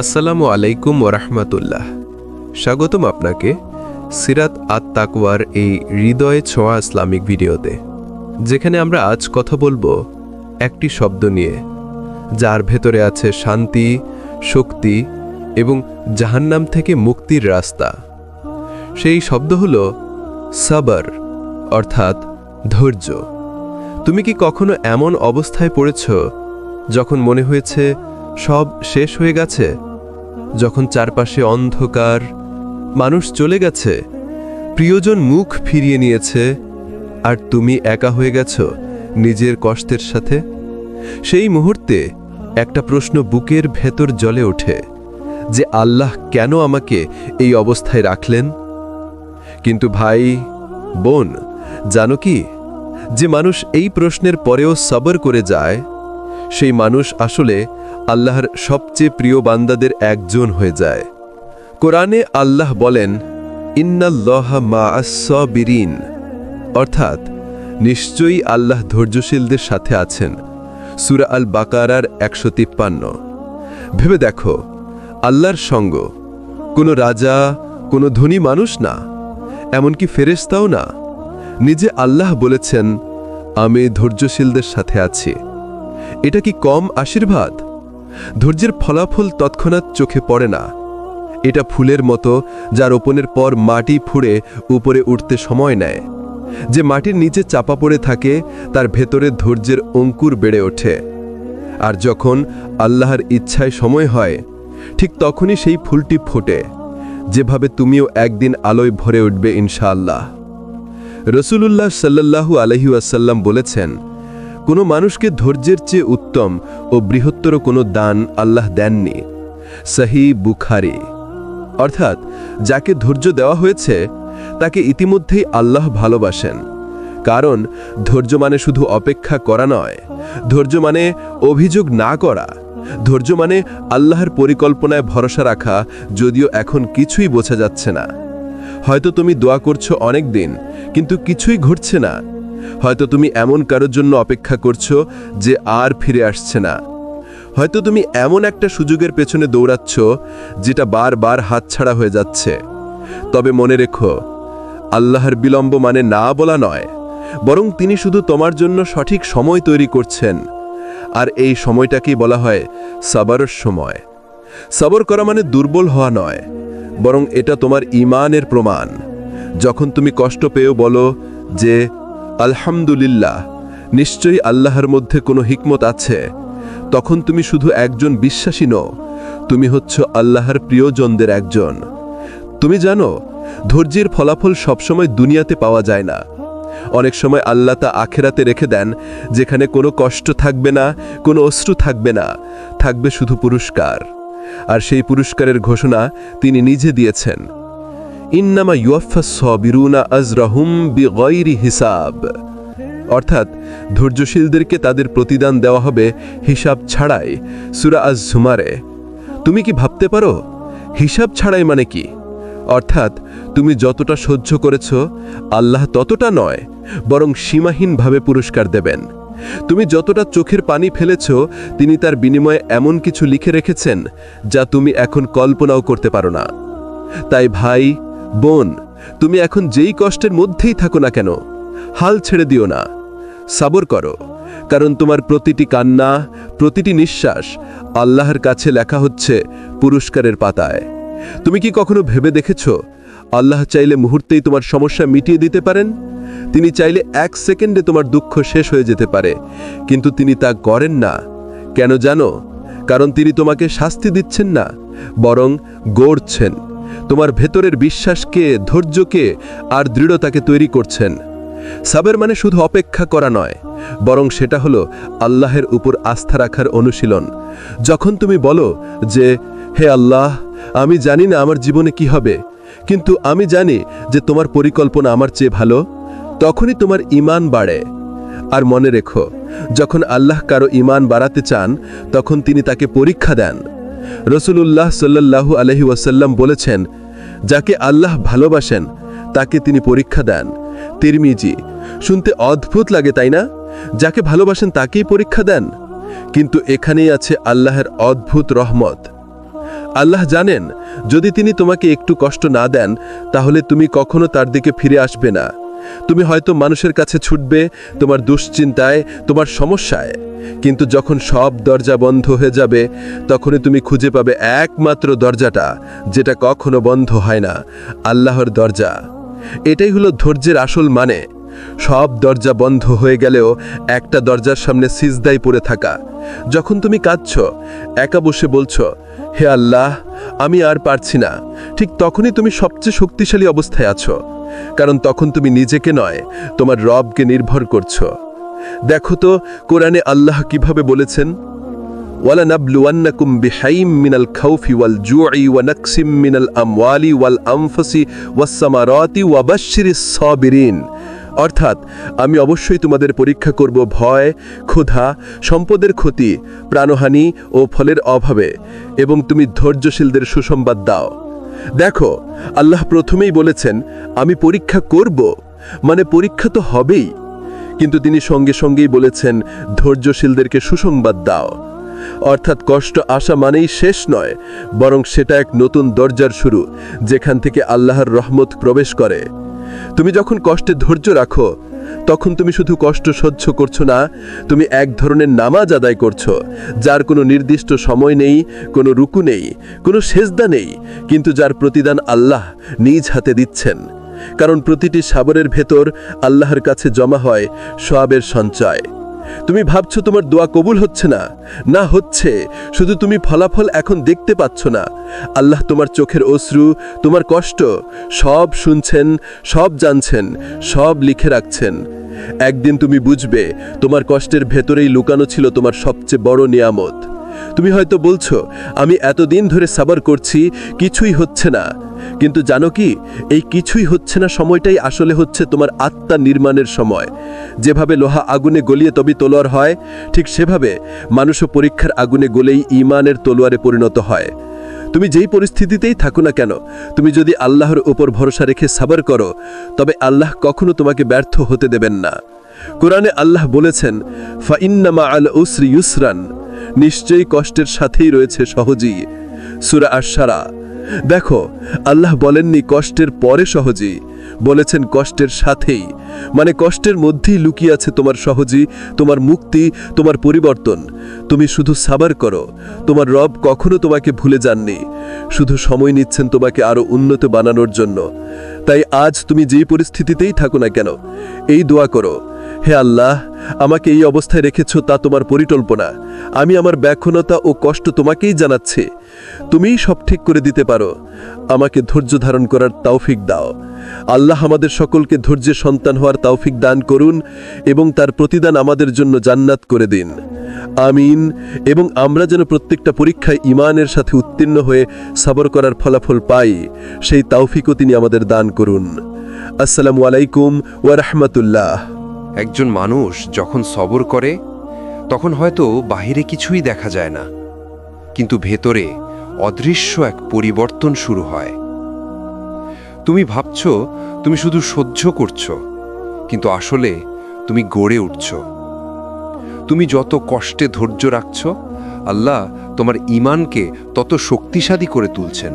আসসালামু আলাইকুম ওরহমতুল্লাহ। স্বাগতম আপনাকে সিরাত আত তাকওয়ার এই হৃদয়ে ছোঁয়া ইসলামিক ভিডিওতে, যেখানে আমরা আজ কথা বলবো একটি শব্দ নিয়ে, যার ভেতরে আছে শান্তি, শক্তি এবং জাহান্নাম থেকে মুক্তির রাস্তা। সেই শব্দ হল সবর, অর্থাৎ ধৈর্য। তুমি কি কখনো এমন অবস্থায় পড়েছ যখন মনে হয়েছে সব শেষ হয়ে গেছে, যখন চারপাশে অন্ধকার, মানুষ চলে গেছে, প্রিয়জন মুখ ফিরিয়ে নিয়েছে, আর তুমি একা হয়ে গেছ নিজের কষ্টের সাথে? সেই মুহূর্তে একটা প্রশ্ন বুকের ভেতর জ্বলে ওঠে যে আল্লাহ কেন আমাকে এই অবস্থায় রাখলেন? কিন্তু ভাই, বোন, জানো কি, যে মানুষ এই প্রশ্নের পরেও সবর করে যায়, সেই মানুষ আসলে আল্লাহর সবচেয়ে প্রিয় বান্দাদের একজন হয়ে যায়। কোরআনে আল্লাহ বলেন, ইন্নাল্লাহা মা'আস সাবিরিন, অর্থাৎ নিশ্চয়ই আল্লাহ ধৈর্যশীলদের সাথে আছেন। সূরা আল বাকারার 153। ভেবে দেখো, আল্লাহর সঙ্গ কোনো রাজা, কোনো ধনী মানুষ না, এমনকি ফেরেশতাও না। নিজে আল্লাহ বলেছেন, আমি ধৈর্যশীলদের সাথে আছি। এটা কি কম আশীর্বাদ? ধৈর্যের ফলাফল তৎক্ষণাৎ চোখে পড়ে না। এটা ফুলের মতো, যা রোপণের পর মাটি ফুঁড়ে উপরে উঠতে সময় নেয়। যে মাটির নিচে চাপা পড়ে থাকে, তার ভেতরে ধৈর্যের অঙ্কুর বেড়ে ওঠে। আর যখন আল্লাহর ইচ্ছায় সময় হয়, ঠিক তখনই সেই ফুলটি ফোটে, যেভাবে তুমিও একদিন আলোয় ভরে উঠবে ইনশাআল্লাহ। রাসূলুল্লাহ সাল্লাল্লাহু আলাইহি ওয়াসাল্লাম বলেছেন, কোনো মানুষকে ধৈর্যের চেয়ে উত্তম ও বৃহত্তর কোনো দান আল্লাহ দেননি। সহিহ বুখারী। অর্থাৎ যাকে ধৈর্য দেওয়া হয়েছে, তাকে ইতিমধ্যেই আল্লাহ ভালোবাসেন। কারণ ধৈর্য মানে শুধু অপেক্ষা করা নয়, ধৈর্য মানে অভিযোগ না করা, ধৈর্য মানে আল্লাহর পরিকল্পনায় ভরসা রাখা, যদিও এখন কিছুই বোঝা যাচ্ছে না। হয়তো তুমি দোয়া করছো অনেক দিন, কিন্তু কিছুই ঘটছে না। হয়তো তুমি এমন কারোর জন্য অপেক্ষা করছো যে আর ফিরে আসছে না। হয়তো তুমি এমন একটা সুযোগের পেছনে দৌড়াচ্ছ যেটা বারবার হাতছাড়া হয়ে যাচ্ছে। তবে মনে রেখো, আল্লাহর বিলম্ব মানে না বলা নয়, বরং তিনি শুধু তোমার জন্য সঠিক সময় তৈরি করছেন। আর এই সময়টাকেই বলা হয় সবরের সময়। সবর করা মানে দুর্বল হওয়া নয়, বরং এটা তোমার ঈমানের প্রমাণ। যখন তুমি কষ্ট পেয়েও বলো যে আলহামদুলিল্লাহ, নিশ্চয়ই আল্লাহর মধ্যে কোনো হিকমত আছে, তখন তুমি শুধু একজন বিশ্বাসী নও, তুমি হচ্ছ আল্লাহর প্রিয়জনদের একজন। তুমি জানো, ধৈর্যের ফলাফল সবসময় দুনিয়াতে পাওয়া যায় না। অনেক সময় আল্লাহ তা আখেরাতে রেখে দেন, যেখানে কোনো কষ্ট থাকবে না, কোনো অশ্রু থাকবে না, থাকবে শুধু পুরস্কার। আর সেই পুরস্কারের ঘোষণা তিনি নিজে দিয়েছেন, ইন্নামা ইউয়াফফাস সাবিরুনা আজরাহুম বিগাইরি হিসাব, অর্থাৎ ধৈর্যশীলদেরকে তাদের প্রতিদান দেওয়া হবে হিসাব ছাড়াই। সূরা আজ-জুমারে। তুমি কি ভাবতে পারো হিসাব ছাড়াই মানে কি? অর্থাৎ তুমি যতটা সহ্য করেছ, আল্লাহ ততটা নয়, বরং সীমাহীনভাবে পুরস্কার দেবেন। তুমি যতটা চোখের পানি ফেলেছ, তিনি তার বিনিময়ে এমন কিছু লিখে রেখেছেন যা তুমি এখন কল্পনাও করতে পারো না। তাই ভাই, বোন, তুমি এখন যেই কষ্টের মধ্যেই থাকো না কেন, হাল ছেড়ে দিও না, সবর করো। কারণ তোমার প্রতিটি কান্না, প্রতিটি নিঃশ্বাস আল্লাহর কাছে লেখা হচ্ছে পুরস্কারের পাতায়। তুমি কি কখনো ভেবে দেখেছ, আল্লাহ চাইলে মুহূর্তেই তোমার সমস্যা মিটিয়ে দিতে পারেন? তিনি চাইলে 1 সেকেন্ডে তোমার দুঃখ শেষ হয়ে যেতে পারে, কিন্তু তিনি তা করেন না। কেন জানো? কারণ তিনি তোমাকে শাস্তি দিচ্ছেন না, বরং গড়ছেন। তোমার ভেতরের বিশ্বাসকে, ধৈর্যকে আর দৃঢ়তাকে তৈরি করছেন। সাবের মানে শুধু অপেক্ষা করা নয়, বরং সেটা হলো আল্লাহের উপর আস্থা রাখার অনুশীলন। যখন তুমি বলো যে, হে আল্লাহ, আমি জানি না আমার জীবনে কি হবে, কিন্তু আমি জানি যে তোমার পরিকল্পনা আমার চেয়ে ভালো, তখনই তোমার ঈমান বাড়ে। আর মনে রেখো, যখন আল্লাহ কারো ঈমান বাড়াতে চান, তখন তিনি তাকে পরীক্ষা দেন। রাসূলুল্লাহ সাল্লাল্লাহু আলাইহি ওয়াসাল্লাম বলেছেন, যাকে আল্লাহ ভালোবাসেন তাকে তিনি পরীক্ষা দেন। তিরমিজি। শুনতে অদ্ভুত লাগে, তাই না? যাকে ভালোবাসেন তাকেই পরীক্ষা দেন। কিন্তু এখানেই আছে আল্লাহর অদ্ভুত রহমত। আল্লাহ জানেন যদি তিনি তোমাকে একটু কষ্ট না দেন তাহলে তুমি কখনো তার দিকে ফিরে আসবে না। তুমি হয়তো মানুষের কাছে ছুটবে তোমার দুশ্চিন্তায়, তোমার সমস্যায়, কিন্তু যখন সব দরজা বন্ধ হয়ে যাবে তখনই তুমি খুঁজে পাবে একমাত্র দরজাটা যেটা কখনো বন্ধ হয় না, আল্লাহর দরজা। এটাই হলো ধৈর্যের আসল মানে। সব দরজা বন্ধ হয়ে গেলেও একটা দরজার সামনে সিজদায় পড়ে থাকা। যখন তুমি কাঁদছ, একা বসে বলছো, হে আল্লাহ, আমি আর পারছি না, ঠিক তখনই তুমি সবচেয়ে শক্তিশালী অবস্থায় আছো, কারণ তখন তুমি নিজেকে নয়, তোমার রবকে নির্ভর করছো। দেখো তো কোরআনে আল্লাহ কিভাবে বলেছেন, وَلَنَبْلُوَنَّكُمْ بِشَيْءٍ مِّنَ الْخَوْفِ وَالْجُوعِ وَنَقْصٍ مِّنَ الْأَمْوَالِ وَالْأَنفُسِ وَالثَّمَرَاتِ وَبَشِّرِ الصَّابِرِينَ। অর্থাৎ আমি অবশ্যই তোমাদের পরীক্ষা করব ভয়, ক্ষুধা, সম্পদের ক্ষতি, প্রাণহানি ও ফলের অভাবে, এবং তুমি ধৈর্যশীলদের সুসংবাদ দাও। দেখো, আল্লাহ প্রথমেই বলেছেন আমি পরীক্ষা করব, মানে পরীক্ষা তো হবেই, কিন্তু তিনি সঙ্গে সঙ্গেই বলেছেন ধৈর্যশীলদেরকে সুসংবাদ দাও। অর্থাৎ কষ্ট আসা মানেই শেষ নয়, বরং সেটা এক নতুন দরজার শুরু, যেখান থেকে আল্লাহর রহমত প্রবেশ করে। তুমি যখন কষ্টে ধৈর্য রাখো তখন তুমি শুধু কষ্ট সহ্য করছো না, তুমি এক ধরনের নামাজ আদায় করছো, যার কোনো নির্দিষ্ট সময় নেই, কোনো রুকু নেই, কোনো সেজদা নেই, কিন্তু যার প্রতিদান আল্লাহ নিজ হাতে দিচ্ছেন। কারণ প্রতিটি সাবরের ভেতর আল্লাহর কাছে জমা হয় সওয়াবের সঞ্চয়। তুমি ভাবছো তোমার দোয়া কবুল হচ্ছে না, না হচ্ছে, শুধু তুমি ফলাফল এখন দেখতে পাচ্ছ না। আল্লাহ তোমার চোখের অশ্রু, তোমার কষ্ট সব শুনছেন, সব জানছেন, সব লিখে রাখছেন। একদিন তুমি বুঝবে তোমার কষ্টের ভেতরেই লুকানো ছিল তোমার সবচেয়ে বড় নিয়ামত। তুমি হয়তো বলছো আমি এতদিন ধরে সাবর করছি, কিছুই হচ্ছে না, কিন্তু জানো কি, এই কিছুই হচ্ছে না সময়টাই আসলে হচ্ছে তোমার আত্মা নির্মাণের সময়। যেভাবে লোহা আগুনে গলিয়ে তবে তলোয়ার হয়, ঠিক সেভাবে মানুষও পরীক্ষার আগুনে গলেই ঈমানের তলোয়ারে পরিণত হয়। তুমি যেই পরিস্থিতিতেই থাকো না কেন, তুমি যদি আল্লাহর উপর ভরসা রেখে সাবর করো, তবে আল্লাহ কখনো তোমাকে ব্যর্থ হতে দেবেন না। কোরআনে আল্লাহ বলেছেন, ফাইন্না মাআল উসরি ইউসরান, নিশ্চয়ই কষ্টের সাথেই রয়েছে সহজই। সূরা আশ-শারা। দেখো, আল্লাহ বলেননি কষ্টের পরে সহজই, বলেছেন কষ্টের সাথেই, মানে কষ্টের মধ্যেই লুকিয়ে আছে তোমার সহজই, তোমার মুক্তি, তোমার পরিবর্তন। তুমি শুধু সাবর করো, তোমার রব কখনো তোমাকে ভুলে যাননি, শুধু সময় নিচ্ছেন তোমাকে আরো উন্নত বানানোর জন্য। তাই আজ তুমি যেই পরিস্থিতিতেই থাকো না কেন, এই দোয়া করো, হে আল্লাহ, আমাকে এই অবস্থায় রেখেছ তা তোমার পরিকল্পনা। আমি আমার ব্যাকুলতা ও কষ্ট তোমাকেই জানাচ্ছি, তুমিই সব ঠিক করে দিতে পারো। আমাকে ধৈর্য ধারণ করার তৌফিক দাও। আল্লাহ আমাদের সকলকে ধৈর্যের সন্তান হওয়ার তৌফিক দান করুন এবং তার প্রতিদান আমাদের জন্য জান্নাত করে দিন। আমিন। এবং আমরা যেন প্রত্যেকটা পরীক্ষায় ঈমানের সাথে উত্তীর্ণ হয়ে সবর করার ফলাফল পাই, সেই তৌফিকও তিনি আমাদের দান করুন। আসসালামু আলাইকুম ওয়া রাহমাতুল্লাহ। একজন মানুষ যখন সবর করে তখন হয়তো বাহিরে কিছুই দেখা যায় না, কিন্তু ভেতরে অদৃশ্য এক পরিবর্তন শুরু হয়। তুমি ভাবছ তুমি শুধু সহ্য করছো, কিন্তু আসলে তুমি গড়ে উঠছ। তুমি যত কষ্টে ধৈর্য রাখছ, আল্লাহ তোমার ঈমানকে তত শক্তিশালী করে তুলছেন।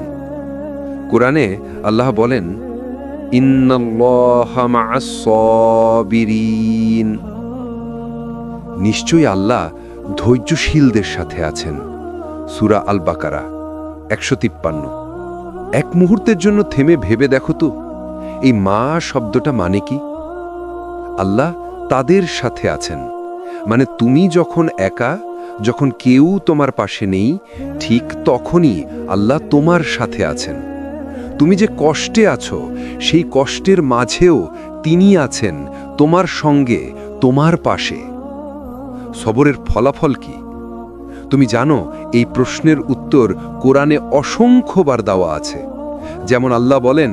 কোরআনে আল্লাহ বলেন, ইন্নাল্লাহা মা'আস সাবিরিন, নিশ্চয়ই আল্লাহ ধৈর্যশীলদের সাথে আছেন। সূরা আল বাকারা 153। এক মুহূর্তের জন্য থেমে ভেবে দেখো তো, এই মা শব্দটা মানে কি? আল্লাহ তাদের সাথে আছেন, মানে তুমি যখন একা, যখন কেউ তোমার পাশে নেই, ঠিক তখনই আল্লাহ তোমার সাথে আছেন। তুমি যে কষ্টে আছো, সেই কষ্টের মাঝেও তিনি আছেন তোমার সঙ্গে, তোমার পাশে। সবরের ফলাফল কি তুমি জানো? এই প্রশ্নের উত্তর কোরআনে অসংখ্যবার দেওয়া আছে। যেমন আল্লাহ বলেন,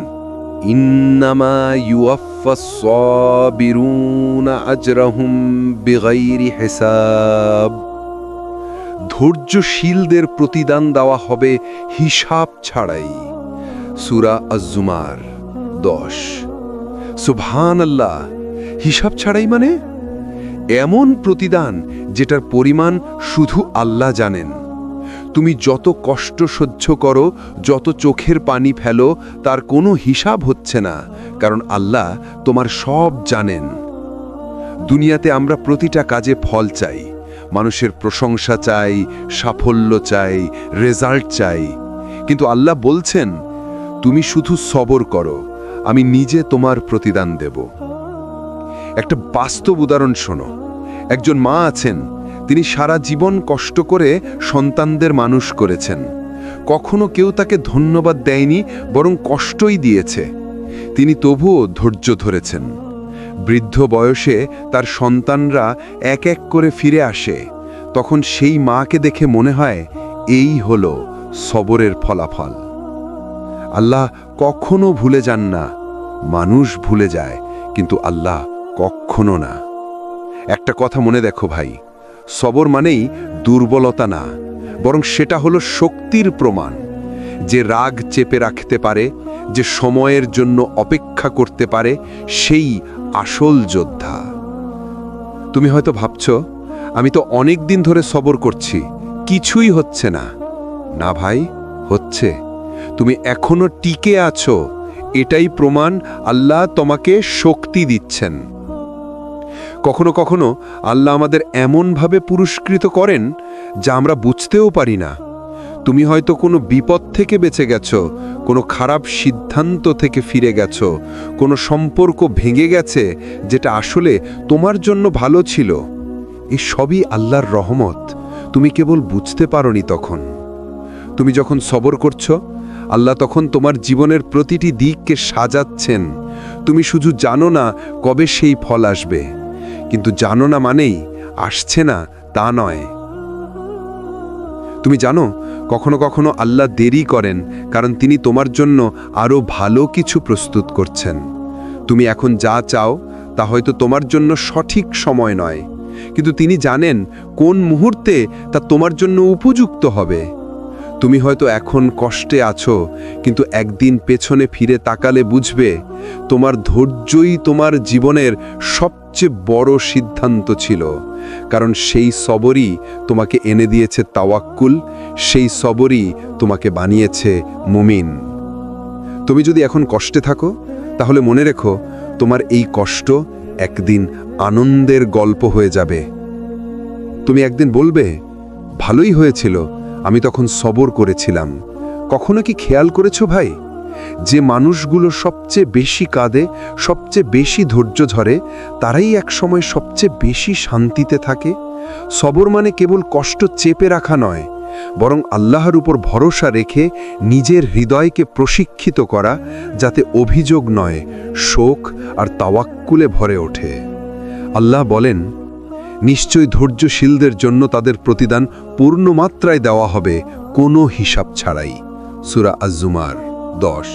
ইন্নামা ইউয়াফফাস সাবিরুনা আজরাহুম বিগাইরি হিসাব, ধৈর্যশীলদের প্রতিদান দেওয়া হবে হিসাব ছাড়াই। সূরা আজ-জুমার 10। সুবহানাল্লাহ, হিসাব ছাড়াই মানে এমন প্রতিদান যেটার পরিমাণ শুধু আল্লাহ জানেন। তুমি যত কষ্ট সহ্য করো, যত চোখের পানি ফেলো, তার কোনো হিসাব হচ্ছে না, কারণ আল্লাহ তোমার সব জানেন। দুনিয়াতে আমরা প্রতিটা কাজে ফল চাই, মানুষের প্রশংসা চাই, সাফল্য চাই, রেজাল্ট চাই, কিন্তু আল্লাহ বলছেন, তুমি শুধু সবর করো, আমি নিজে তোমার প্রতিদান দেব। একটা বাস্তব উদাহরণ শোনো। একজন মা আছেন, তিনি সারা জীবন কষ্ট করে সন্তানদের মানুষ করেছেন। কখনো কেউ তাকে ধন্যবাদ দেয়নি, বরং কষ্টই দিয়েছে। তিনি তবুও ধৈর্য ধরেছেন। বৃদ্ধ বয়সে তার সন্তানরা এক এক করে ফিরে আসে, তখন সেই মাকে দেখে মনে হয় এই হলো সবরের ফলাফল। আল্লাহ কখনো ভুলে যান না, মানুষ ভুলে যায়, কিন্তু আল্লাহ কখনো না। একটা কথা মনে দেখো ভাই, সবর মানেই দুর্বলতা না, বরং সেটা হলো শক্তির প্রমাণ। যে রাগ চেপে রাখতে পারে, যে সময়ের জন্য অপেক্ষা করতে পারে, সেই আসল যোদ্ধা। তুমি হয়তো ভাবছো, আমি তো অনেক দিন ধরে সবর করছি, কিছুই হচ্ছে না। না ভাই, হচ্ছে। তুমি এখনো টিকে আছো, এটাই প্রমাণ আল্লাহ তোমাকে শক্তি দিচ্ছেন। কখনো কখনো আল্লাহ আমাদের এমনভাবে পুরস্কৃত করেন যা আমরা বুঝতেও পারি না। তুমি হয়তো কোনো বিপদ থেকে বেঁচে গেছো, কোনো খারাপ সিদ্ধান্ত থেকে ফিরে গেছো, কোনো সম্পর্ক ভেঙে গেছে যেটা আসলে তোমার জন্য ভালো ছিল। এই সবই আল্লাহর রহমত, তুমি কেবল বুঝতে পারোনি তখন। তুমি যখন সবর করছো, আল্লাহ তখন তোমার জীবনের প্রতিটি দিককে সাজাচ্ছেন। তুমি শুধু জানো না কবে সেই ফল আসবে, কিন্তু জানো না মানেই আসছে না তা নয়। তুমি জানো, কখনো কখনো আল্লাহ দেরি করেন, কারণ তিনি তোমার জন্য আরও ভালো কিছু প্রস্তুত করছেন। তুমি এখন যা চাও তা হয়তো তোমার জন্য সঠিক সময় নয়, কিন্তু তিনি জানেন কোন মুহূর্তে তা তোমার জন্য উপযুক্ত হবে। তুমি হয়তো এখন কষ্টে আছো, কিন্তু একদিন পেছনে ফিরে তাকালে বুঝবে তোমার ধৈর্যই তোমার জীবনের সবচেয়ে বড় সিদ্ধান্ত ছিল, কারণ সেই সবরই তোমাকে এনে দিয়েছে তাওয়াক্কুল, সেই সবরই তোমাকে বানিয়েছে মুমিন। তুমি যদি এখন কষ্টে থাকো, তাহলে মনে রেখো তোমার এই কষ্ট একদিন আনন্দের গল্প হয়ে যাবে। তুমি একদিন বলবে, ভালোই হয়েছিল, আমি তখন সবর করেছিলাম। কখনো কি খেয়াল করেছো ভাই, যে মানুষগুলো সবচেয়ে বেশি কাঁদে, সবচেয়ে বেশি ধৈর্য ধরে, তারাই একসময় সবচেয়ে বেশি শান্তিতে থাকে? সবর মানে কেবল কষ্ট চেপে রাখা নয়, বরং আল্লাহর উপর ভরসা রেখে নিজের হৃদয়কে প্রশিক্ষিত করা, যাতে অভিযোগ নয়, শোক আর তাওয়াক্কুলে ভরে ওঠে। আল্লাহ বলেন, নিশ্চয়ই ধৈর্যশীলদের জন্য তাদের প্রতিদান পূর্ণ মাত্রায় দেওয়া হবে, কোনো হিসাব ছাড়াই। সূরা আজ-জুমার 10।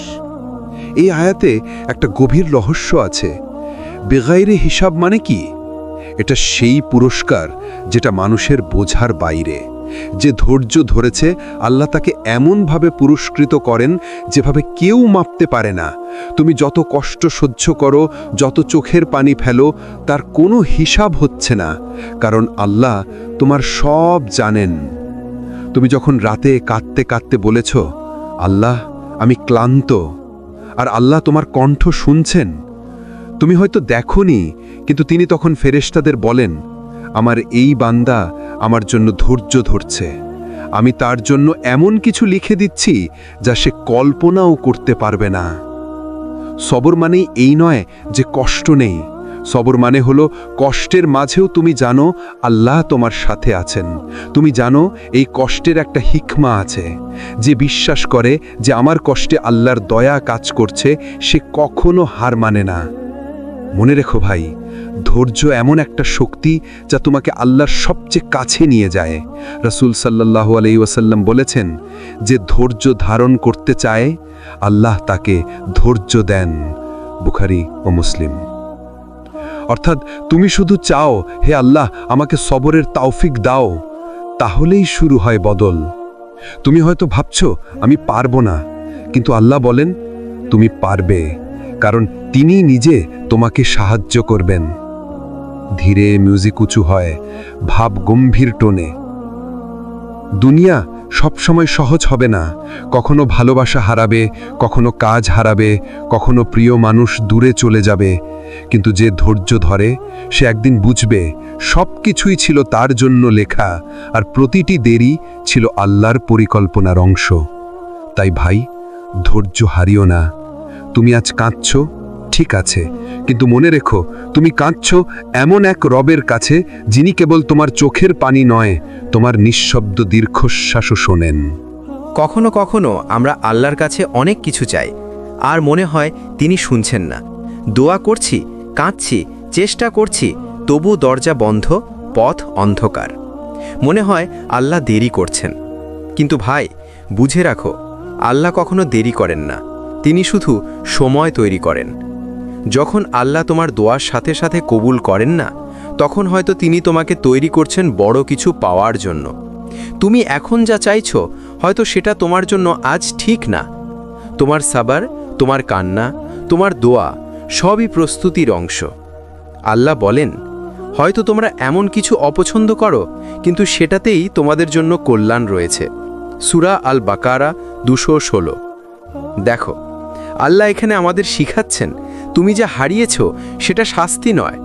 এই আয়াতে একটা গভীর রহস্য আছে। বেগাইরে হিসাব মানে কি? এটা সেই পুরস্কার যেটা মানুষের বোঝার বাইরে। যে ধৈর্য ধরেছে, আল্লাহ তাকে এমনভাবে পুরস্কৃত করেন যেভাবে কেউ মাপতে পারে না। তুমি যত কষ্ট সহ্য করো, যত চোখের পানি ফেলো, তার কোনো হিসাব হচ্ছে না, কারণ আল্লাহ তোমার সব জানেন। তুমি যখন রাতে কাঁদতে কাঁদতে বলেছ, আল্লাহ আমি ক্লান্ত, আর আল্লাহ তোমার কণ্ঠ শুনছেন। তুমি হয়তো দেখোনি, কিন্তু তিনি তখন ফেরেশতাদের বলেন, আমার এই বান্দা আমার জন্য ধৈর্য ধরছে, আমি তার জন্য এমন কিছু লিখে দিচ্ছি যা সে কল্পনাও করতে পারবে না। সবর মানেই এই নয় যে কষ্ট নেই। সবর মানে হলো কষ্টের মাঝেও তুমি জানো আল্লাহ তোমার সাথে আছেন। তুমি জানো এই কষ্টের একটা হিকমা আছে। যে বিশ্বাস করে যে আমার কষ্টে আল্লাহর দয়া কাজ করছে, সে কখনো হার মানে না। মনে রেখো ভাই, ধৈর্য এমন একটা শক্তি যা তোমাকে আল্লাহর সবচেয়ে কাছে নিয়ে যায়। রাসূল সাল্লাল্লাহু আলাইহি ওয়াসাল্লাম বলেছেন, যে ধৈর্য ধারণ করতে চায়, আল্লাহ তাকে ধৈর্য দেন। বুখারী ও মুসলিম। অর্থাৎ তুমি শুধু চাও, হে আল্লাহ আমাকে সবরের তৌফিক দাও, তাহলেই শুরু হয় বদল। তুমি হয়তো ভাবছো আমি পারবো না, কিন্তু আল্লাহ বলেন তুমি পারবে, কারণ তিনি নিজে তোমাকে সাহায্য করবেন। ধীরে মিউজিক উঁচু হয়, ভাব গম্ভীর টোনে। দুনিয়া সবসময় সহজ হবে না, কখনো ভালোবাসা হারাবে, কখনো কাজ হারাবে, কখনো প্রিয় মানুষ দূরে চলে যাবে, কিন্তু যে ধৈর্য ধরে সে একদিন বুঝবে সব কিছুই ছিল তার জন্য লেখা, আর প্রতিটি দেরি ছিল আল্লাহর পরিকল্পনার অংশ। তাই ভাই, ধৈর্য হারিও না। তুমি আজ কাঁদছ, ঠিক আছে, কিন্তু মনে রেখো তুমি কাঁদছ এমন এক রবের কাছে যিনি কেবল তোমার চোখের পানি নয়, তোমার নিঃশব্দ দীর্ঘশ্বাসও শোনেন। কখনো কখনো আমরা আল্লাহর কাছে অনেক কিছু চাই, আর মনে হয় তিনি শুনছেন না। দোয়া করছি, কাঁদছি, চেষ্টা করছি, তবু দরজা বন্ধ, পথ অন্ধকার। মনে হয় আল্লাহ দেরি করছেন। কিন্তু ভাই, বুঝে রাখো, আল্লাহ কখনো দেরি করেন না, তিনি শুধু সময় তৈরি করেন। যখন আল্লাহ তোমার দোয়ার সাথে সাথে কবুল করেন না, তখন হয়তো তিনি তোমাকে তৈরি করছেন বড় কিছু পাওয়ার জন্য। তুমি এখন যা চাইছো, হয়তো সেটা তোমার জন্য আজ ঠিক না। তোমার সাবার, তোমার কান্না, তোমার দোয়া সবই প্রস্তুতির অংশ। আল্লাহ বলেন, হয়তো তোমরা এমন কিছু অপছন্দ করো, কিন্তু সেটাতেই তোমাদের জন্য কল্যাণ রয়েছে। সূরা আল বাকারা 216। দেখো, আল্লাহ এখানে আমাদের শিখাচ্ছেন, তুমি যা হারিয়েছ সেটা শাস্তি নয়,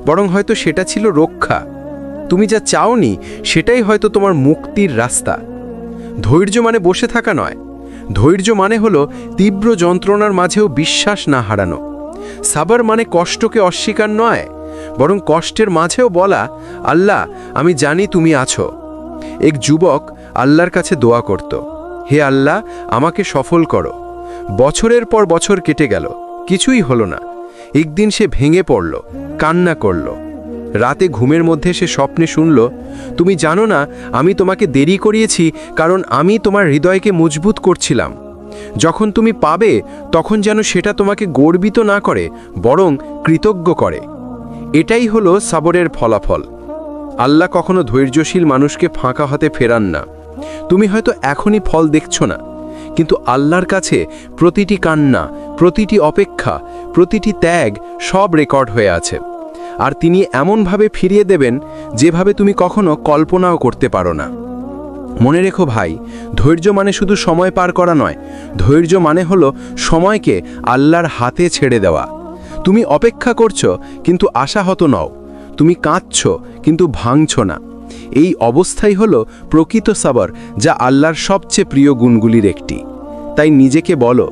বরং হয়তো সেটা ছিল রক্ষা। তুমি যা চাওনি সেটাই হয়তো তোমার মুক্তির রাস্তা। ধৈর্য মানে বসে থাকা নয়, ধৈর্য মানে হলো তীব্র যন্ত্রণার মাঝেও বিশ্বাস না হারানো। সাবার মানে কষ্টকে অস্বীকার নয়, বরং কষ্টের মাঝেও বলা, আল্লাহ, আমি জানি তুমি আছো। এক যুবক আল্লাহর কাছে দোয়া করত, হে আল্লাহ, আমাকে সফল করো। বছরের পর বছর কেটে গেল, কিছুই হলো না। একদিন সে ভেঙে পড়ল, কান্না করল। রাতে ঘুমের মধ্যে সে স্বপ্নে শুনল, তুমি জানো না আমি তোমাকে দেরি করিয়েছি কারণ আমি তোমার হৃদয়কে মজবুত করছিলাম। যখন তুমি পাবে তখন যেন সেটা তোমাকে গর্বিত না করে, বরং কৃতজ্ঞ করে। এটাই হলো সাবরের ফলাফল। আল্লাহ কখনো ধৈর্যশীল মানুষকে ফাঁকা হাতে ফেরান না। তুমি হয়তো এখনই ফল দেখছো না, কিন্তু আল্লাহর কাছে প্রতিটি কান্না, প্রতিটি অপেক্ষা, প্রতিটি ত্যাগ সব রেকর্ড হয়ে আছে। আর তিনি এমনভাবে ফিরিয়ে দেবেন যেভাবে তুমি কখনো কল্পনাও করতে পারো না। মনে রেখো ভাই, ধৈর্য মানে শুধু সময় পার করা নয়, ধৈর্য মানে হলো সময়কে আল্লাহর হাতে ছেড়ে দেওয়া। তুমি অপেক্ষা করছো কিন্তু আশাহত নও, তুমি কাঁদছো কিন্তু ভাঙছো না। এই অবস্থাই হলো প্রকৃত সাবর, যা আল্লাহর সবচেয়ে প্রিয় গুণগুলির একটি। তাই নিজেকে বলো,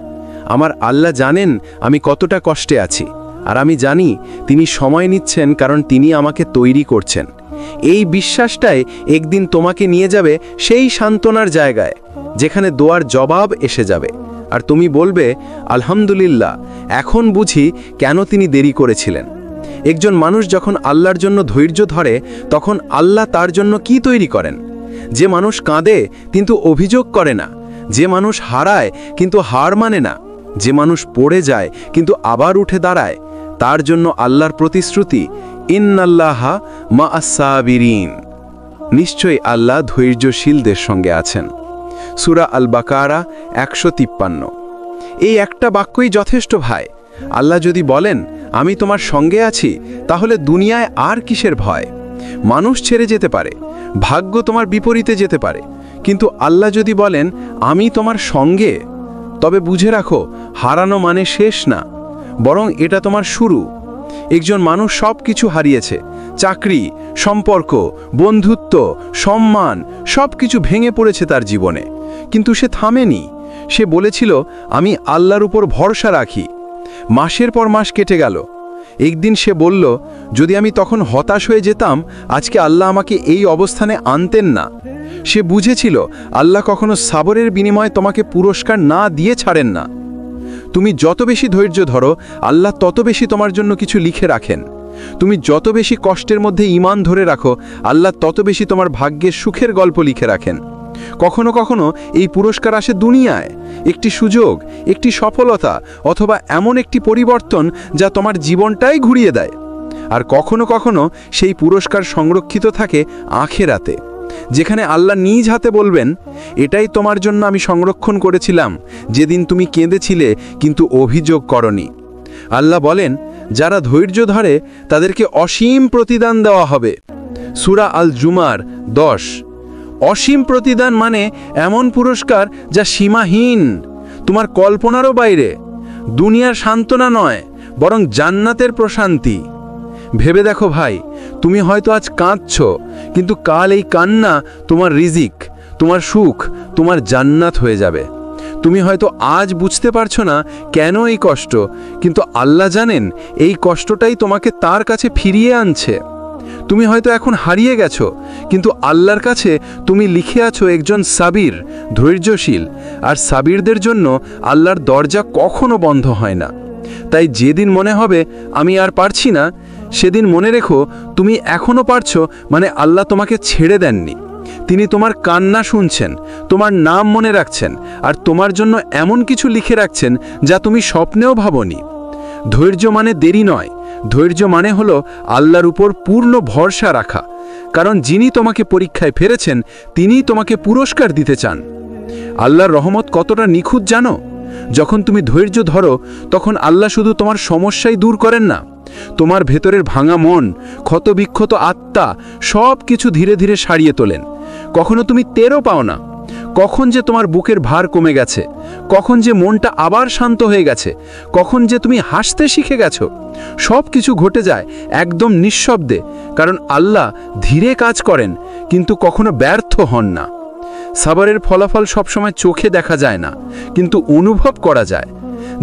আমার আল্লাহ জানেন আমি কতটা কষ্টে আছি, আর আমি জানি তিনি সময় নিচ্ছেন কারণ তিনি আমাকে তৈরি করছেন। এই বিশ্বাসটাই একদিন তোমাকে নিয়ে যাবে সেই সান্ত্বনার জায়গায় যেখানে দোয়ার জবাব এসে যাবে, আর তুমি বলবে, আলহামদুলিল্লাহ, এখন বুঝি কেন তিনি দেরি করেছিলেন। একজন মানুষ যখন আল্লাহর জন্য ধৈর্য ধরে, তখন আল্লাহ তার জন্য কি তৈরি করেন? যে মানুষ কাঁদে কিন্তু অভিযোগ করে না, যে মানুষ হারায় কিন্তু হার মানে না, যে মানুষ পড়ে যায় কিন্তু আবার উঠে দাঁড়ায়, তার জন্য আল্লাহর প্রতিশ্রুতি, ইন্নাল্লাহা মা আস-সাবিরিন। নিশ্চয়ই আল্লাহ ধৈর্যশীলদের সঙ্গে আছেন। সূরা আল বাকারা 153। এই একটা বাক্যই যথেষ্ট ভাই। আল্লাহ যদি বলেন আমি তোমার সঙ্গে আছি, তাহলে দুনিয়ায় আর কিসের ভয়? মানুষ ছেড়ে যেতে পারে, ভাগ্য তোমার বিপরীতে যেতে পারে, কিন্তু আল্লাহ যদি বলেন আমি তোমার সঙ্গে, তবে বুঝে রাখো, হারানো মানে শেষ না, বরং এটা তোমার শুরু। একজন মানুষ সব কিছু হারিয়েছে, চাকরি, সম্পর্ক, বন্ধুত্ব, সম্মান, সব কিছু ভেঙে পড়েছে তার জীবনে, কিন্তু সে থামেনি। সে বলেছিল আমি আল্লাহর উপর ভরসা রাখি। মাসের পর মাস কেটে গেল। একদিন সে বলল, যদি আমি তখন হতাশ হয়ে যেতাম, আজকে আল্লাহ আমাকে এই অবস্থানে আনতেন না। সে বুঝেছিল আল্লাহ কখনো সাবরের বিনিময়ে তোমাকে পুরস্কার না দিয়ে ছাড়েন না। তুমি যত বেশি ধৈর্য ধরো, আল্লাহ তত বেশি তোমার জন্য কিছু লিখে রাখেন। তুমি যত বেশি কষ্টের মধ্যে ঈমান ধরে রাখো, আল্লাহ তত বেশি তোমার ভাগ্যের সুখের গল্প লিখে রাখেন। কখনো কখনো এই পুরস্কার আসে দুনিয়ায়, একটি সুযোগ, একটি সফলতা, অথবা এমন একটি পরিবর্তন যা তোমার জীবনটাই ঘুরিয়ে দেয়। আর কখনো কখনো সেই পুরস্কার সংরক্ষিত থাকে আখিরাতে, যেখানে আল্লাহ নিজ হাতে বলবেন, এটাই তোমার জন্য আমি সংরক্ষণ করেছিলাম যেদিন তুমি কেঁদেছিলে কিন্তু অভিযোগ করনি। আল্লাহ বলেন, যারা ধৈর্য ধরে তাদেরকে অসীম প্রতিদান দেওয়া হবে। সূরা আল জুমার 10। অসীম প্রতিদান মানে এমন পুরস্কার যা সীমাহীন, তোমার কল্পনারও বাইরে। দুনিয়ার সান্ত্বনা নয়, বরং জান্নাতের প্রশান্তি। ভেবে দেখো ভাই, তুমি হয়তো আজ কাঁদছ, কিন্তু কাল এই কান্না তোমার রিজিক, তোমার সুখ, তোমার জান্নাত হয়ে যাবে। তুমি হয়তো আজ বুঝতে পারছো না কেন এই কষ্ট, কিন্তু আল্লাহ জানেন এই কষ্টটাই তোমাকে তার কাছে ফিরিয়ে আনছে। তুমি হয়তো এখন হারিয়ে গেছো, কিন্তু আল্লাহর কাছে তুমি লিখে আছো একজন সাবির, ধৈর্যশীল। আর সাবিরদের জন্য আল্লাহর দরজা কখনো বন্ধ হয় না। তাই যেদিন মনে হবে আমি আর পারছি না, সেদিন মনে রেখো তুমি এখনো পারছো, মানে আল্লাহ তোমাকে ছেড়ে দেননি। তিনি তোমার কান্না শুনছেন, তোমার নাম মনে রাখছেন, আর তোমার জন্য এমন কিছু লিখে রাখছেন যা তুমি স্বপ্নেও ভাবনি। ধৈর্য মানে দেরি নয়, ধৈর্য মানে হলো আল্লাহর উপর পূর্ণ ভরসা রাখা। কারণ যিনি তোমাকে পরীক্ষায় ফেলেছেন তিনিই তোমাকে পুরস্কার দিতে চান। আল্লাহর রহমত কতটা নিখুঁত জানো? যখন তুমি ধৈর্য ধরো, তখন আল্লাহ শুধু তোমার সমস্যাই দূর করেন না, তোমার ভেতরের ভাঙা মন, ক্ষতবিক্ষত আত্মা সব কিছু ধীরে ধীরে সারিয়ে তোলেন। কখনো তুমি টেরও পাও না কখন যে তোমার বুকের ভার কমে গেছে, কখন যে মনটা আবার শান্ত হয়ে গেছে, কখন যে তুমি হাসতে শিখে গেছো। সব কিছু ঘটে যায় একদম নিঃশব্দে, কারণ আল্লাহ ধীরে কাজ করেন কিন্তু কখনো ব্যর্থ হন না। সাবরের ফলাফল সবসময় চোখে দেখা যায় না, কিন্তু অনুভব করা যায়।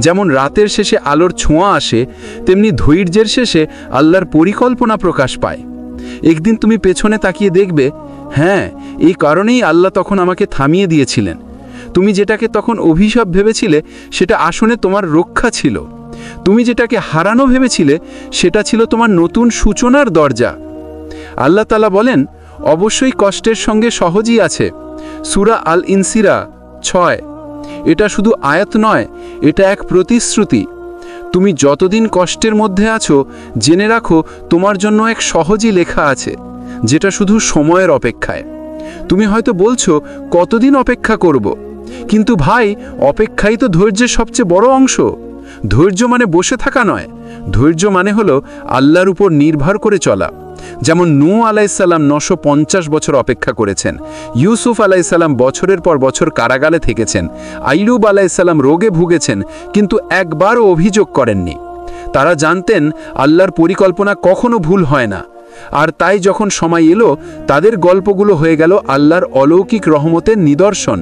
যেমন রাতের শেষে আলোর ছোঁয়া আসে, তেমনি ধৈর্যের শেষে আল্লাহর পরিকল্পনা প্রকাশ পায়। একদিন তুমি পেছনে তাকিয়ে দেখবে, হ্যাঁ, এই কারণেই আল্লাহ তখন আমাকে থামিয়ে দিয়েছিলেন। তুমি যেটাকে তখন অভিশাপ ভেবেছিলে সেটা আসলে তোমার রক্ষা ছিল। তুমি যেটাকে হারানো ভেবেছিলে সেটা ছিল তোমার নতুন সূচনার দরজা। আল্লাহ তাআলা বলেন, অবশ্যই কষ্টের সঙ্গে সহজই আছে। সূরা আল ইনসিরা 6। এটা শুধু আয়াত নয়, এটা এক প্রতিশ্রুতি। তুমি যতদিন কষ্টের মধ্যে আছো, জেনে রাখো তোমার জন্য এক সহজই লেখা আছে, যেটা শুধু সময়ের অপেক্ষায়। তুমি হয়তো বলছো কতদিন অপেক্ষা করব, কিন্তু ভাই, অপেক্ষাই তো ধৈর্যের সবচেয়ে বড় অংশ। ধৈর্য মানে বসে থাকা নয়, ধৈর্য মানে হলো আল্লাহর উপর নির্ভর করে চলা। যেমন নূহ আলাইহিসসালাম 950 বছর অপেক্ষা করেছেন, ইউসুফ আলাইহিসসালাম বছরের পর বছর কারাগারে থেকেছেন, আইয়ুব আলাইহিসসালাম রোগে ভুগেছেন, কিন্তু একবারও অভিযোগ করেননি। তারা জানতেন আল্লাহর পরিকল্পনা কখনো ভুল হয় না। আর তাই যখন সময় এলো, তাদের গল্পগুলো হয়ে গেল আল্লাহর অলৌকিক রহমতের নিদর্শন।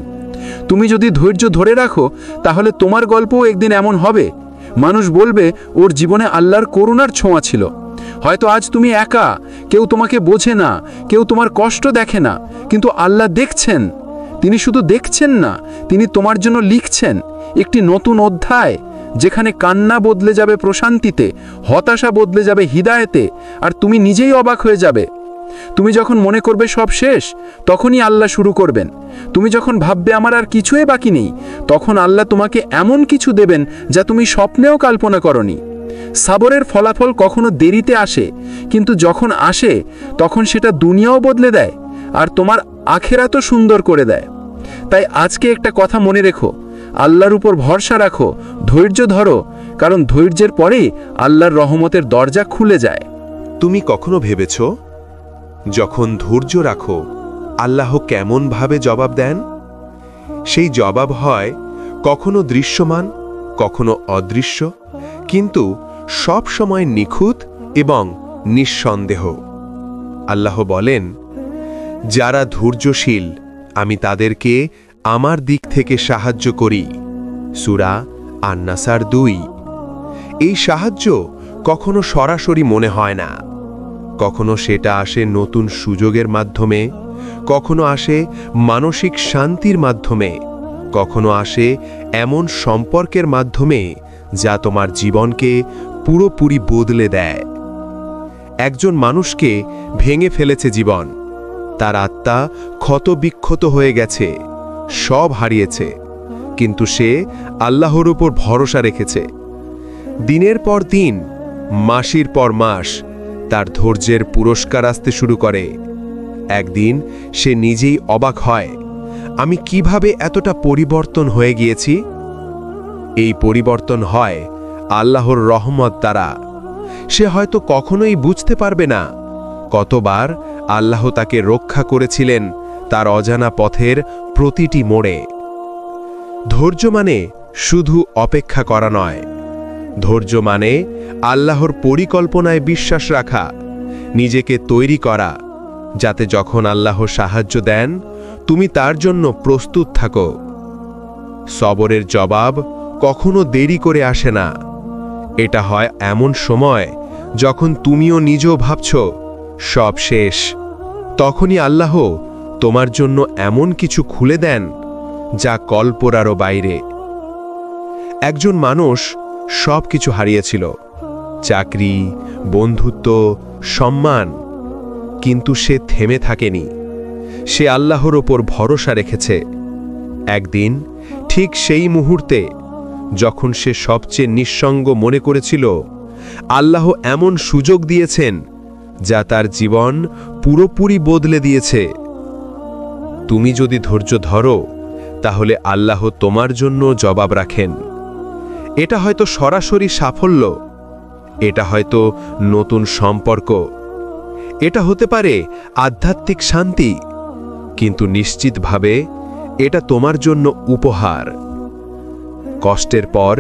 তুমি যদি ধৈর্য ধরে রাখো, তাহলে তোমার গল্পও একদিন এমন হবে। মানুষ বলবে ওর জীবনে আল্লাহর করুণার ছোঁয়া ছিল। হয়তো আজ তুমি একা, কেউ তোমাকে বোঝে না, কেউ তোমার কষ্ট দেখে না, কিন্তু আল্লাহ দেখছেন। তিনি শুধু দেখছেন না, তিনি তোমার জন্য লিখছেন একটি নতুন অধ্যায়, যেখানে কান্না বদলে যাবে প্রশান্তিতে, হতাশা বদলে যাবে হিদায়েতে, আর তুমি নিজেই অবাক হয়ে যাবে। তুমি যখন মনে করবে সব শেষ, তখনই আল্লাহ শুরু করবেন। তুমি যখন ভাববে আমার আর কিছুই বাকি নেই, তখন আল্লাহ তোমাকে এমন কিছু দেবেন যা তুমি স্বপ্নেও কল্পনা করনি। সাবরের ফলাফল কখনো দেরিতে আসে, কিন্তু যখন আসে তখন সেটা দুনিয়াও বদলে দেয়, আর তোমার আখিরাতও সুন্দর করে দেয়। তাই আজকে একটা কথা মনে রেখো, আল্লাহর উপর ভরসা রাখো, ধৈর্য ধরো, কারণ ধৈর্যের পরেই আল্লাহর রহমতের দরজা খুলে যায়। তুমি কখনো ভেবেছ যখন ধৈর্য রাখো আল্লাহ কেমনভাবে জবাব দেন? সেই জবাব হয় কখনো দৃশ্যমান, কখনো অদৃশ্য, কিন্তু সব সময় নিখুঁত এবং নিঃসন্দেহ। আল্লাহ বলেন, যারা ধৈর্যশীল আমি তাদেরকে আমার দিক থেকে সাহায্য করি। সূরা আন-নাসার 2। এই সাহায্য কখনো সরাসরি মনে হয় না, কখনো সেটা আসে নতুন সুযোগের মাধ্যমে, কখনো আসে মানসিক শান্তির মাধ্যমে, কখনো আসে এমন সম্পর্কের মাধ্যমে যা তোমার জীবনকে পুরোপুরি বদলে দেয়। একজন মানুষকে ভেঙে ফেলেছে জীবন, তার আত্মা ক্ষতবিক্ষত হয়ে গেছে, সব হারিয়েছে, কিন্তু সে আল্লাহর উপর ভরসা রেখেছে। দিনের পর দিন, মাসের পর মাস তার ধৈর্যের পুরস্কার আসতে শুরু করে। একদিন সে নিজেই অবাক হয়, আমি কিভাবে এতটা পরিবর্তন হয়ে গিয়েছি? এই পরিবর্তন হয় আল্লাহর রহমত দ্বারা। সে হয়তো কখনোই বুঝতে পারবে না কতবার আল্লাহ তাকে রক্ষা করেছিলেন, তার অজানা পথের প্রতিটি মোড়ে। ধৈর্য মানে শুধু অপেক্ষা করা নয়, ধৈর্য মানে আল্লাহর পরিকল্পনায় বিশ্বাস রাখা, নিজেকে তৈরি করা, যাতে যখন আল্লাহ সাহায্য দেন তুমি তার জন্য প্রস্তুত থাকো। সবরের জবাব কখনো দেরি করে আসে না। এটা হয় এমন সময় যখন তুমিও নিজেও ভাবছ সব শেষ। তখনই আল্লাহ তোমার জন্য এমন কিছু খুলে দেন যা কল্পনারও বাইরে। একজন মানুষ সব কিছু হারিয়েছিল, চাকরি, বন্ধুত্ব, সম্মান, কিন্তু সে থেমে থাকেনি। সে আল্লাহর ওপর ভরসা রেখেছে। একদিন ঠিক সেই মুহূর্তে যখন সে সবচেয়ে নিঃসঙ্গ মনে করেছিল, আল্লাহ এমন সুযোগ দিয়েছেন যা তার জীবন পুরোপুরি বদলে দিয়েছে। তুমি যদি ধৈর্য ধরো তাহলে আল্লাহ তোমার জন্য জবাব রাখেন। এটা হয়তো সরাসরি সাফল্য, এটা হয়তো নতুন সম্পর্ক, এটা হতে পারে আধ্যাত্মিক শান্তি, কিন্তু নিশ্চিতভাবে এটা তোমার জন্য উপহার। কষ্টের পর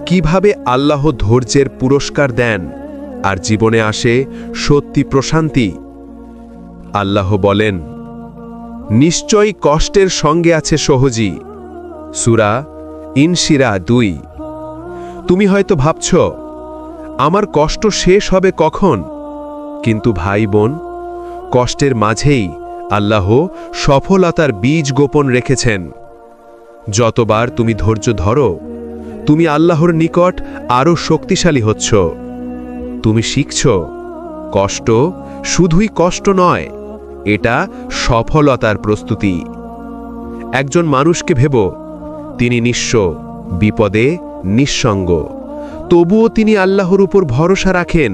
কিভাবে আল্লাহ ধৈর্যের পুরস্কার দেন আর জীবনে আসে সত্যি প্রশান্তি। আল্লাহ বলেন, নিশ্চয়ই কষ্টের সঙ্গে আছে সহজী। সূরা ইনশিরা 2। তুমি হয়তো ভাবছ আমার কষ্ট শেষ হবে কখন, কিন্তু ভাই বোন, কষ্টের মাঝেই আল্লাহ সফলতার বীজ গোপন রেখেছেন। যতবার তুমি ধৈর্য ধরো তুমি আল্লাহর নিকট আরও শক্তিশালী হচ্ছ। তুমি শিখছ কষ্ট শুধুই কষ্ট নয়, এটা সফলতার প্রস্তুতি। একজন মানুষকে ভেবো, তিনি নিঃস্ব, বিপদে নিঃসঙ্গ, তবুও তিনি আল্লাহর উপর ভরসা রাখেন।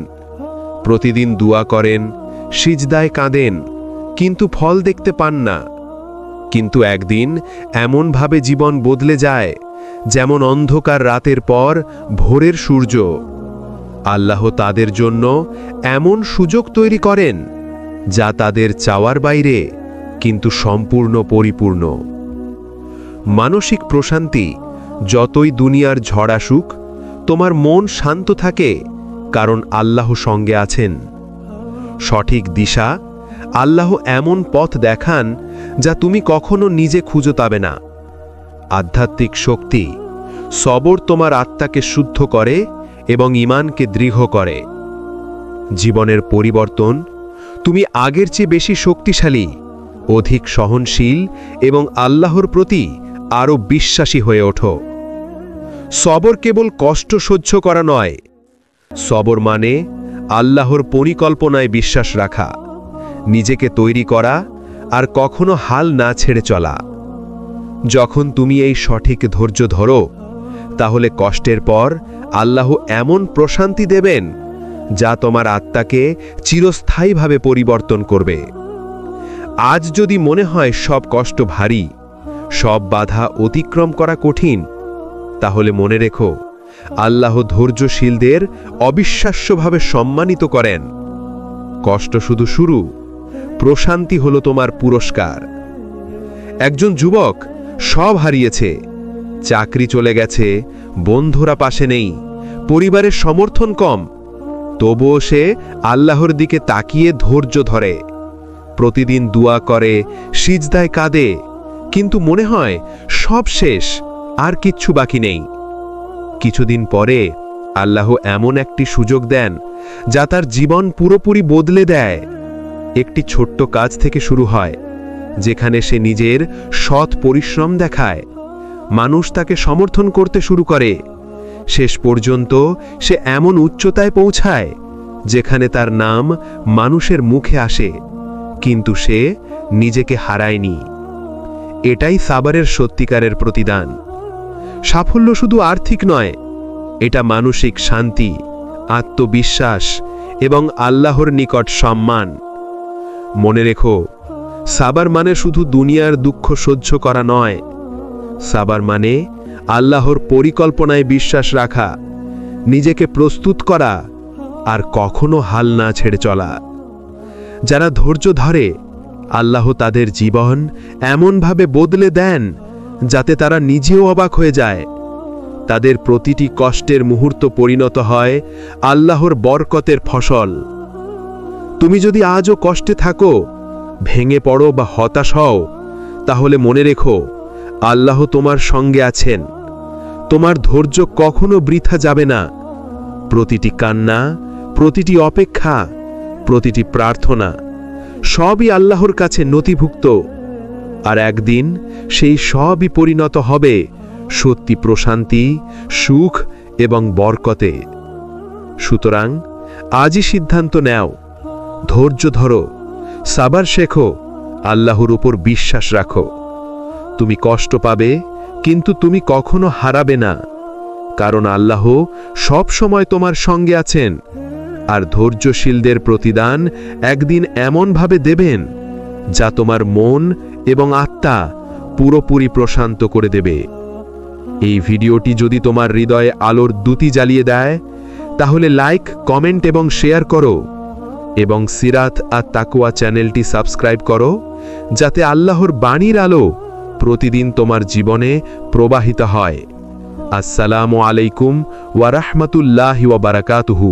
প্রতিদিন দোয়া করেন, সিজদায় কাঁদেন, কিন্তু ফল দেখতে পান না। কিন্তু একদিন এমনভাবে জীবন বদলে যায় যেমন অন্ধকার রাতের পর ভোরের সূর্য। আল্লাহ তাদের জন্য এমন সুযোগ তৈরি করেন যা তাদের চাওয়ার বাইরে, কিন্তু সম্পূর্ণ পরিপূর্ণ। মানসিক প্রশান্তি যতই দুনিয়ার ঝড় আসুক, তোমার মন শান্ত থাকে, কারণ আল্লাহ সঙ্গে আছেন। সঠিক দিশা আল্লাহ এমন পথ দেখান যা তুমি কখনো নিজে খুঁজে পাবে না। আধ্যাত্মিক শক্তি সবর তোমার আত্মাকে শুদ্ধ করে এবং ঈমানকে দৃঢ় করে। জীবনের পরিবর্তন, তুমি আগের চেয়ে বেশি শক্তিশালী, অধিক সহনশীল এবং আল্লাহর প্রতি আরও বিশ্বাসী হয়ে ওঠো। সবর কেবল কষ্ট সহ্য করা নয়, সবর মানে আল্লাহর পরিকল্পনায় বিশ্বাস রাখা, নিজেকে তৈরি করা আর কখনো হাল না ছেড়ে চলা। যখন তুমি এই সঠিক ধৈর্য ধরো, তাহলে কষ্টের পর আল্লাহ এমন প্রশান্তি দেবেন যা তোমার আত্মাকে চিরস্থায়ীভাবে পরিবর্তন করবে। আজ যদি মনে হয় সব কষ্ট ভারী, সব বাধা অতিক্রম করা কঠিন, তাহলে মনে রেখো আল্লাহ ধৈর্যশীলদের অবিশ্বাস্যভাবে সম্মানিত করেন। কষ্ট শুধু শুরু, প্রশান্তি হলো তোমার পুরস্কার। একজন যুবক সব হারিয়েছে, চাকরি চলে গেছে, বন্ধুরা পাশে নেই, পরিবারের সমর্থন কম, তবুও সে আল্লাহর দিকে তাকিয়ে ধৈর্য ধরে। প্রতিদিন দোয়া করে, সিজদায় কাঁদে, কিন্তু মনে হয় সব শেষ, আর কিচ্ছু বাকি নেই। কিছুদিন পরে আল্লাহ এমন একটি সুযোগ দেন যা তার জীবন পুরোপুরি বদলে দেয়। একটি ছোট্ট কাজ থেকে শুরু হয়, যেখানে সে নিজের সৎ পরিশ্রম দেখায়। মানুষ তাকে সমর্থন করতে শুরু করে। শেষ পর্যন্ত সে এমন উচ্চতায় পৌঁছায় যেখানে তার নাম মানুষের মুখে আসে, কিন্তু সে নিজেকে হারায়নি। এটাই সাবরের সত্যিকারের প্রতিদান। সাফল্য শুধু আর্থিক নয়, এটা মানসিক শান্তি, আত্মবিশ্বাস এবং আল্লাহর নিকট সম্মান। মনে রেখো, সাবার মানে শুধু দুনিয়ার দুঃখ সহ্য করা নয়, সাবার মানে আল্লাহর পরিকল্পনায় বিশ্বাস রাখা, নিজেকে প্রস্তুত করা আর কখনো হাল না ছেড়ে চলা। যারা ধৈর্য ধরে আল্লাহ তাদের জীবন এমনভাবে বদলে দেন যাতে তারা নিজেও অবাক হয়ে যায়। তাদের প্রতিটি কষ্টের মুহূর্ত পরিণত হয় আল্লাহর বরকতের ফসল। তুমি যদি আজও কষ্টে থাকো, ভেঙে পড়ো বা হতাশ হও, তাহলে মনে রেখো আল্লাহ তোমার সঙ্গে আছেন। তোমার ধৈর্য কখনো বৃথা যাবে না। প্রতিটি কান্না, প্রতিটি অপেক্ষা, প্রতিটি প্রার্থনা সবই আল্লাহর কাছে নথিভুক্ত। আর একদিন সেই সবই পরিণত হবে সত্যি প্রশান্তি, সুখ এবং বরকতে। সুতরাং আজই সিদ্ধান্ত নাও, ধৈর্য ধরো, সাবার শেখো, আল্লাহর উপর বিশ্বাস রাখো। তুমি কষ্ট পাবে, কিন্তু তুমি কখনো হারাবে না, কারণ আল্লাহ সব সময় তোমার সঙ্গে আছেন। আর ধৈর্যশীলদের প্রতিদান একদিন এমনভাবে দেবেন যা তোমার মন এবং আত্মা পুরোপুরি প্রশান্ত করে দেবে। এই ভিডিওটি যদি তোমার হৃদয়ে আলোর দ্যুতি জ্বালিয়ে দেয়, তাহলে লাইক, কমেন্ট এবং শেয়ার করো, এবং সিরাত আর তাকওয়া চ্যানেলটি সাবস্ক্রাইব করো, যাতে আল্লাহর বাণীর আলো প্রতিদিন তোমার জীবনে প্রবাহিত হয়। আসসালামু আলাইকুম ওয়া রাহমাতুল্লাহি ওয়া বারাকাতুহু।